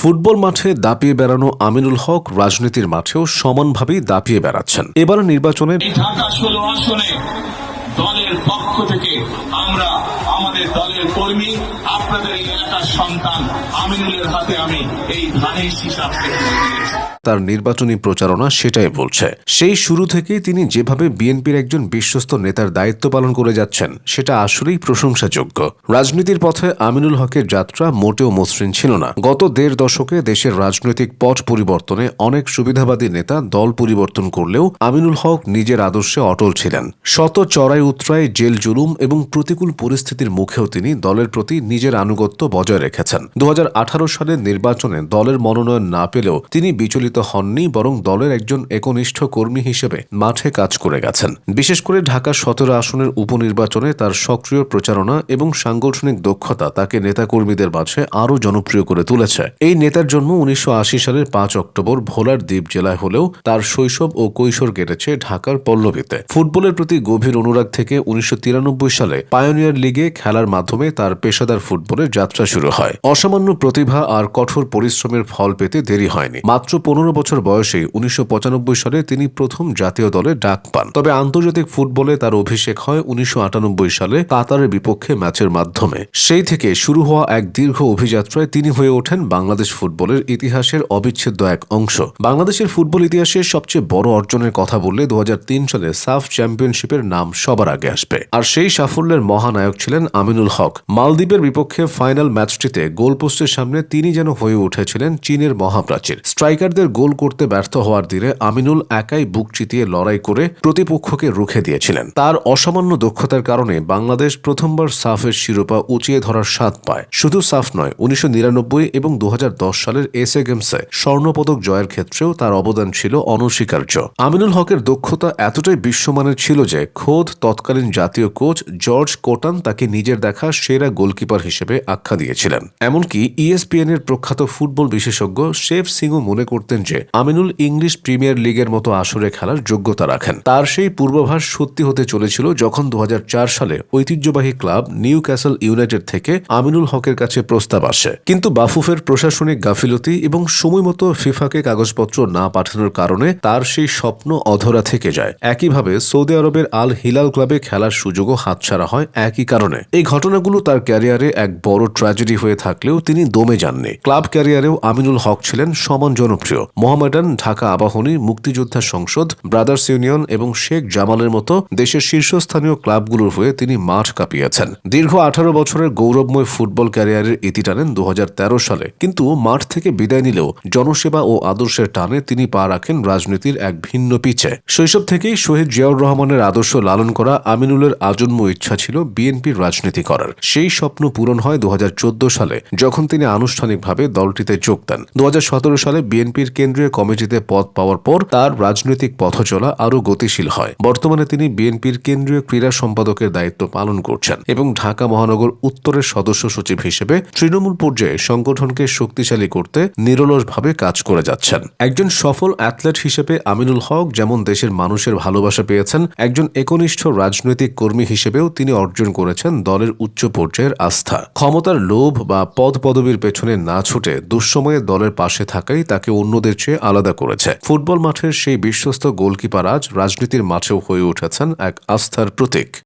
Football মাঠে দাপিয়ে বেড়ানো আমিনুল হক রাজনীতির মাঠেও সমানভাবেই দাপিয়ে বেড়াচ্ছেন। এবার নির্বাচনে ঢাকা 16 আসনে দলের পক্ষ থেকে আমরা আমাদের দলের কর্মী আপনাদের এই এলাকার সন্তান আমিনুলের হাতে আমি এই ধানের হিসাব তার নির্বাচনী প্রচারণা সেটাই বলছে। সেই শুরু থেকেই তিনি যেভাবে বিএনপির একজন বিশ্বস্ত নেতার দায়িত্ব পালন করে যাচ্ছেন সেটা আসলেই প্রশংসাযোগ্য। রাজনীতির পথে আমিনুল হকের যাত্রা মোটেও মসৃণ ছিল না। গত ১.৫ দশকে দেশের রাজনৈতিক পট পরিবর্তনে অনেক সুবিধাবাদী নেতা দল পরিবর্তন করলেও আমিনুল হক নিজের আদর্শে অটল ছিলেন। শত চড়াই উতরাই, জেল জুলুম এবং প্রতিকূল পরিস্থিতির মুখেও তিনি দলের প্রতি নিজের আনুগত্য বজায় রেখেছেন। ২০১৮ সালের নির্বাচনে দলের মনোনয়ন না পেলেও তিনি বিচলিত হননি, বরং দলের একজন একনিষ্ঠ কর্মী হিসেবে মাঠে কাজ করে গেছেন। বিশেষ করে ঢাকা ১৭ আসনের উপনির্বাচনে তার সক্রিয় প্রচারণা এবং সাংগঠনিক দক্ষতা তাকে নেতাকর্মীদের মাঝে আরও জনপ্রিয় করে তুলেছে। এই নেতার জন্ম ১৯৮০ সালের ৫ অক্টোবর ভোলার দ্বীপ জেলায় হলেও তার শৈশব ও কৈশোর কেটেছে ঢাকার পল্লবীতে। ফুটবলের প্রতি গভীর অনুরাগ থেকে ১৯৯৩ সালে পায়োনিয়ার লিগে খেলার মাধ্যমে তার পেশাদার ফুটবলের যাত্রা শুরু হয়। অসামান্য প্রতিভা আর কঠোর পরিশ্রমের ফল পেতে দেরি হয়নি। মাত্র ১৫ বছর বয়সে ১৯৯৫ সালে তিনি প্রথম জাতীয় দলে ডাক পান। তবে আন্তর্জাতিক ফুটবলে তার অভিষেক হয় ১৯৯৮ সালে কাতারের বিপক্ষে ম্যাচের মাধ্যমে। সেই থেকে শুরু হওয়া এক দীর্ঘ অভিযাত্রায় তিনি হয়ে ওঠেন বাংলাদেশ ফুটবলের ইতিহাসের অবিচ্ছেদ্য এক অংশ। বাংলাদেশের ফুটবল ইতিহাসের সবচেয়ে বড় অর্জনের কথা বললে ২০০৩ সালে সাফ চ্যাম্পিয়নশিপের নাম সবার আগে আসবে। আর সেই সাফল্যের মহানায়ক ছিলেন আমিনুল হক। মালদ্বীপের বিপক্ষে ফাইনাল ম্যাচটিতে গোলপোস্টের সামনে তিনি যেন হয়ে উঠেছিলেন চীনের মহাপ্রাচীর। স্ট্রাইকারদের গোল করতে ব্যর্থ হওয়ার দিনে আমিনুল একাই বুক চিতিয়ে লড়াই করে প্রতিপক্ষকে রুখে দিয়েছিলেন। তার অসামান্য দক্ষতার কারণে বাংলাদেশ প্রথমবার সাফের শিরোপা উঁচিয়ে ধরার স্বাদ পায়। শুধু সাফ নয়, ১৯৯৯ এবং ২০১০ সালের এসএ গেমসে স্বর্ণপদক জয়ের ক্ষেত্রেও তার অবদান ছিল অনস্বীকার্য। আমিনুল হকের দক্ষতা এতটাই বিশ্বমানের ছিল যে খোদ তৎকালীন জাতীয় কোচ জর্জ কোটান তাকে নিজের দেখা সেরা গোলকিপার হিসেবে আখ্যা দিয়েছিলেন। এমনকি ইএসপিএন এর প্রখ্যাত ফুটবল বিশেষজ্ঞ শেফ সিংও মনে করতেন যে আমিনুল ইংলিশ প্রিমিয়ার লিগের মতো আসরে খেলার যোগ্যতা রাখেন। তার সেই পূর্বাভাস সত্যি হতে চলেছিল যখন ২০০৪ সালে ঐতিহ্যবাহী ক্লাব নিউ ক্যাসল ইউনাইটেড থেকে আমিনুল হকের কাছে প্রস্তাব আসে। কিন্তু বাফুফের প্রশাসনিক গাফিলতি এবং সময়মতো ফিফাকে কাগজপত্র না পাঠানোর কারণে তার সেই স্বপ্ন অধরা থেকে যায়। একইভাবে সৌদি আরবের আল হিলাল ক্লাবে খেলার সুযোগও হাতছাড়া হয় একই কারণে। এই ঘটনাগুলো তার ক্যারিয়ারে এক বড় ট্র্যাজেডি হয়ে থাকলেও তিনি দমে যাননি। ক্লাব ক্যারিয়ারেও আমিনুল হক ছিলেন সমান জনপ্রিয়। মোহামেডান, ঢাকা আবাহনী, মুক্তিযোদ্ধা সংসদ, ব্রাদার্স ইউনিয়ন এবং শেখ জামালের মতো দেশের শীর্ষস্থানীয় ক্লাবগুলোর হয়ে তিনি মাঠ কাঁপিয়েছেন। দীর্ঘ ১৮ বছরের গৌরবময় ফুটবল ক্যারিয়ারের ইতি টানেন ২০১৩ সালে। কিন্তু মাঠ থেকে বিদায় নিলেও জনসেবা ও আদর্শের টানে তিনি পা রাখেন রাজনীতির এক ভিন্ন পিচে। শৈশব থেকেই শহীদ জিয়াউর রহমানের আদর্শ লালন করা আমিনুলের আজন্ম ইচ্ছা ছিল বিএনপির রাজনীতি করার। সেই স্বপ্ন পূরণ হয় ২০১৪ সালে, যখন তিনি আনুষ্ঠানিকভাবে দলটিতে যোগ দেন। ২০১৭ সালে বিএনপির কেন্দ্রীয় কমিটিতে পদ পাওয়ার পর তার রাজনৈতিক পথচলা আরও গতিশীল হয়। বর্তমানে তিনি বিএনপির কেন্দ্রীয় ক্রীড়া সম্পাদকের দায়িত্ব পালন করছেন এবং ঢাকা মহানগর উত্তরের সদস্য সচিব হিসেবে তৃণমূল পর্যায়ে সংগঠনকে শক্তিশালী করতে নিরলসভাবে কাজ করে যাচ্ছেন। একজন সফল অ্যাথলেট হিসেবে আমিনুল হক যেমন দেশের মানুষের ভালোবাসা পেয়েছেন, একজন একনিষ্ঠ রাজনৈতিক কর্মী হিসেবেও তিনি অর্জন করেছেন দলের উচ্চ পর্যায়ের আস্থা। ক্ষমতার লোভ বা পদ পদবীর পেছনে না ছুটে দুঃসময়ে দলের পাশে থাকাই তাকে অন্যদের চেয়ে আলাদা করেছে। ফুটবল মাঠের সেই বিশ্বস্ত গোলকিপার আজ রাজনীতির মাঠেও হয়ে উঠেছেন এক আস্থার প্রতীক।